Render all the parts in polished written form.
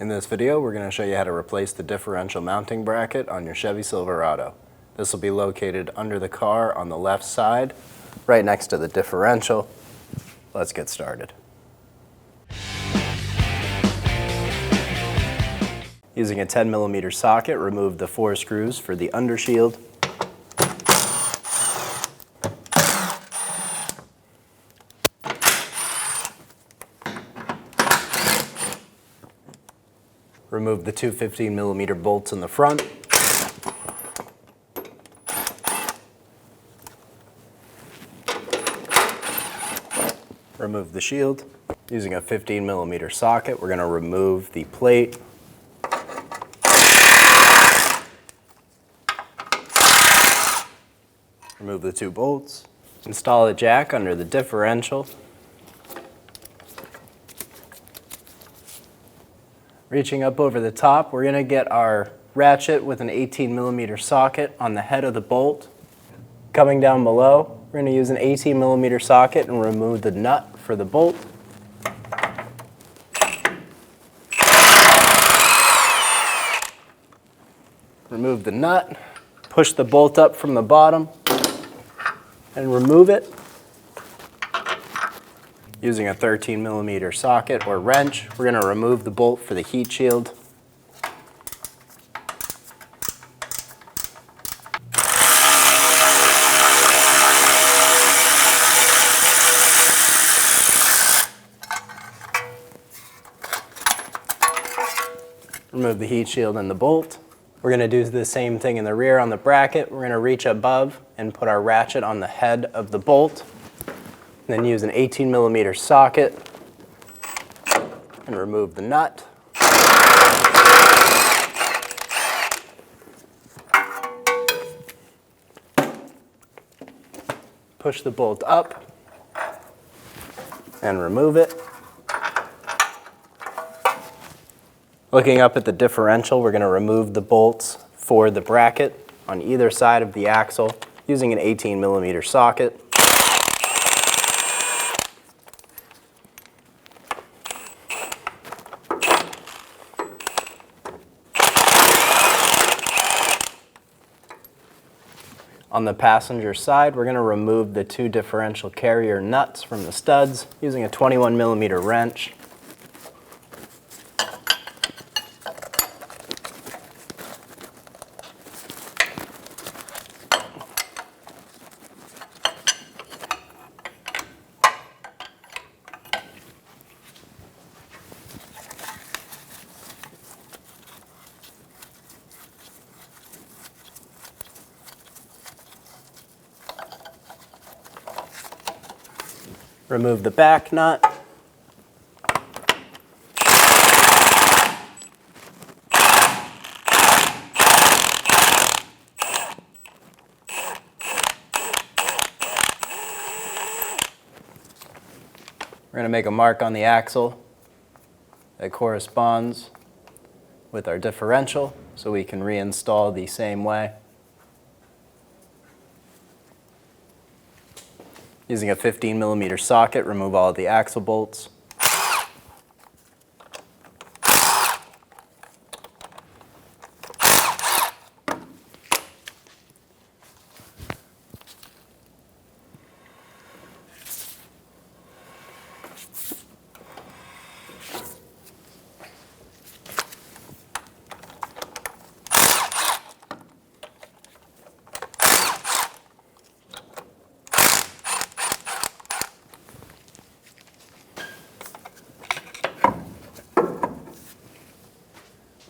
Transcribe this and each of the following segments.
In this video, we're going to show you how to replace the differential mounting bracket on your Chevy Silverado. This will be located under the car on the left side, right next to the differential. Let's get started. Using a 10mm socket, remove the 4 screws for the undershield. Remove the 2 15mm bolts in the front. Remove the shield. Using a 15mm socket, we're going to remove the plate. Remove the 2 bolts. Install a jack under the differential. Reaching up over the top, we're going to get our ratchet with an 18mm socket on the head of the bolt. Coming down below, we're going to use an 18mm socket and remove the nut for the bolt. Remove the nut, push the bolt up from the bottom, and remove it. Using a 13mm socket or wrench, we're going to remove the bolt for the heat shield. Remove the heat shield and the bolt. We're going to do the same thing in the rear on the bracket. We're going to reach above and put our ratchet on the head of the bolt. Then use an 18mm socket and remove the nut. Push the bolt up and remove it. Looking up at the differential, we're going to remove the bolts for the bracket on either side of the axle using an 18mm socket. On the passenger side, we're going to remove the 2 differential carrier nuts from the studs using a 21mm wrench. Remove the back nut. We're going to make a mark on the axle that corresponds with our differential so we can reinstall the same way. Using a 15mm socket, remove all of the axle bolts.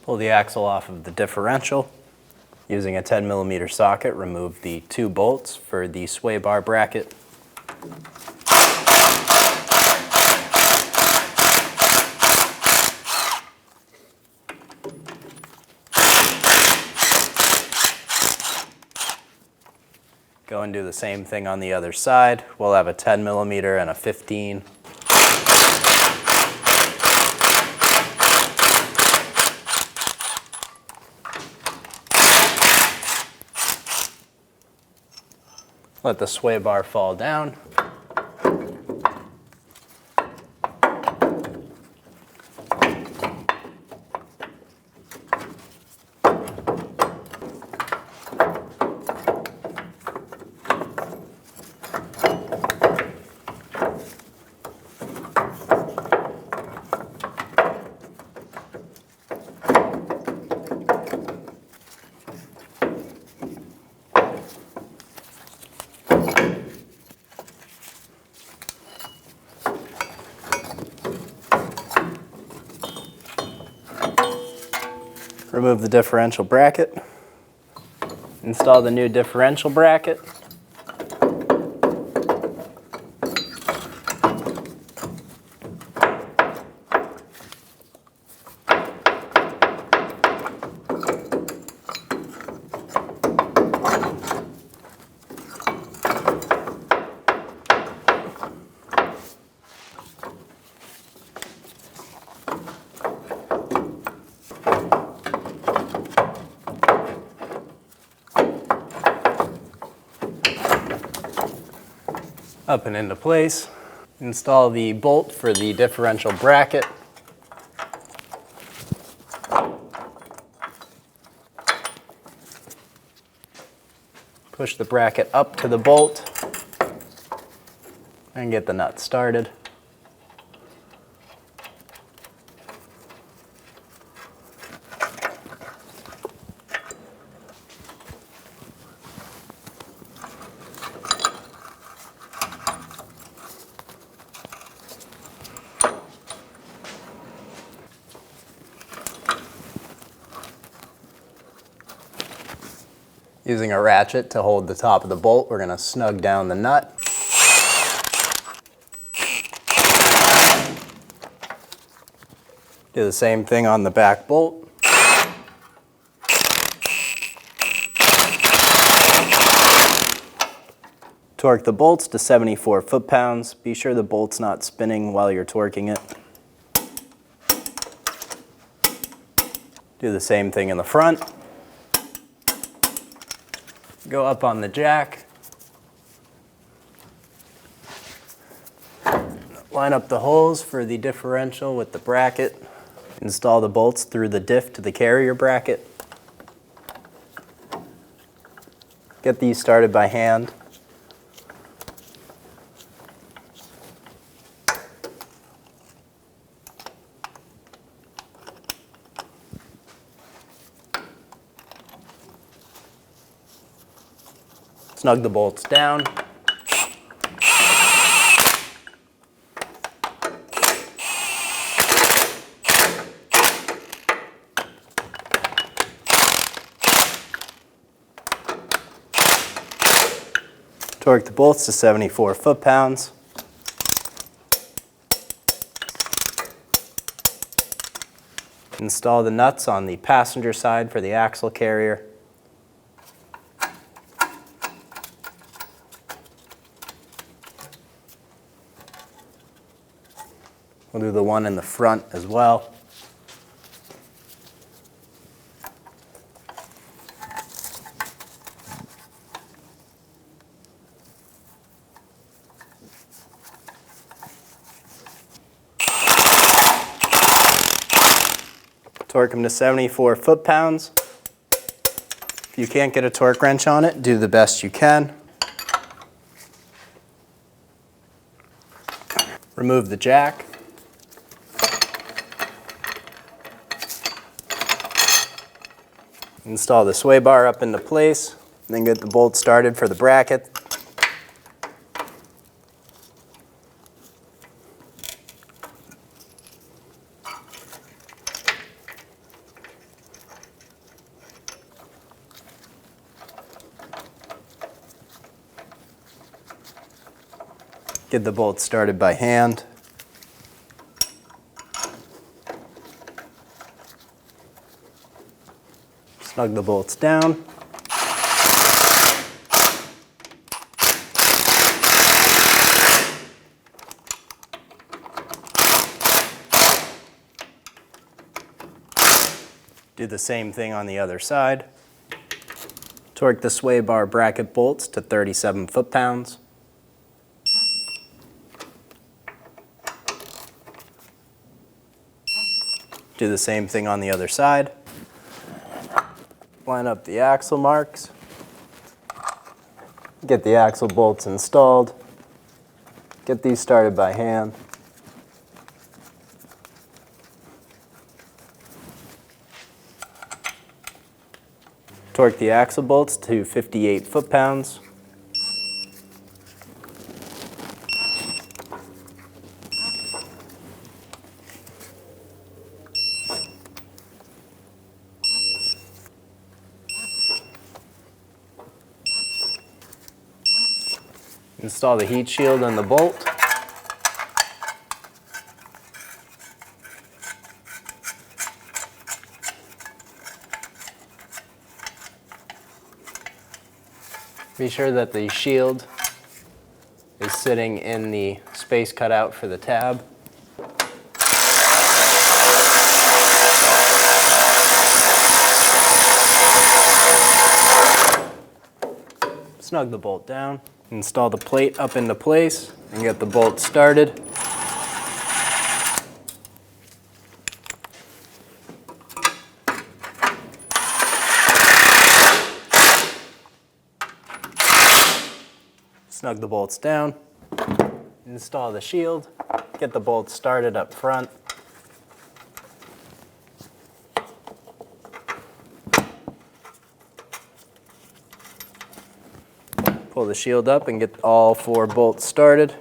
Pull the axle off of the differential. Using a 10mm socket, remove the 2 bolts for the sway bar bracket. Go and do the same thing on the other side. We'll have a 10mm and a 15. Let the sway bar fall down. Remove the differential bracket. Install the new differential bracket. Up and into place. Install the bolt for the differential bracket. Push the bracket up to the bolt and get the nut started. Using a ratchet to hold the top of the bolt, we're going to snug down the nut. Do the same thing on the back bolt. Torque the bolts to 74 foot-pounds. Be sure the bolt's not spinning while you're torquing it. Do the same thing in the front. Go up on the jack. Line up the holes for the differential with the bracket. Install the bolts through the diff to the carrier bracket. Get these started by hand. Snug the bolts down. Torque the bolts to 74 foot-pounds. Install the nuts on the passenger side for the axle carrier. We'll do the one in the front as well. Torque them to 74 foot-pounds. If you can't get a torque wrench on it, do the best you can. Remove the jack. Install the sway bar up into place, then get the bolt started for the bracket. Get the bolt started by hand. Snug the bolts down. Do the same thing on the other side. Torque the sway bar bracket bolts to 37 foot-pounds. Do the same thing on the other side. Line up the axle marks. Get the axle bolts installed. Get these started by hand. Torque the axle bolts to 58 foot-pounds. Install the heat shield and the bolt. Be sure that the shield is sitting in the space cut out for the tab. Snug the bolt down. Install the plate up into place and get the bolt started. Snug the bolts down. Install the shield. Get the bolts started up front. Pull the shield up and get all 4 bolts started.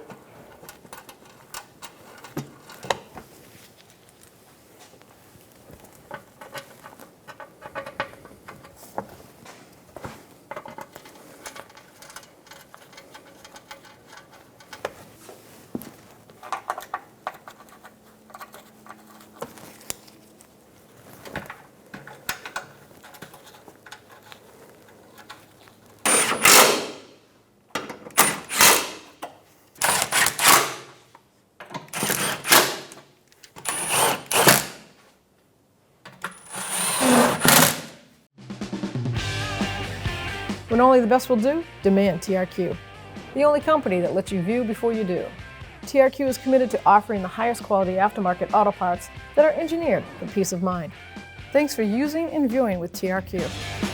When only the best will do, demand TRQ. The only company that lets you view before you do. TRQ is committed to offering the highest quality aftermarket auto parts that are engineered for peace of mind. Thanks for using and viewing with TRQ.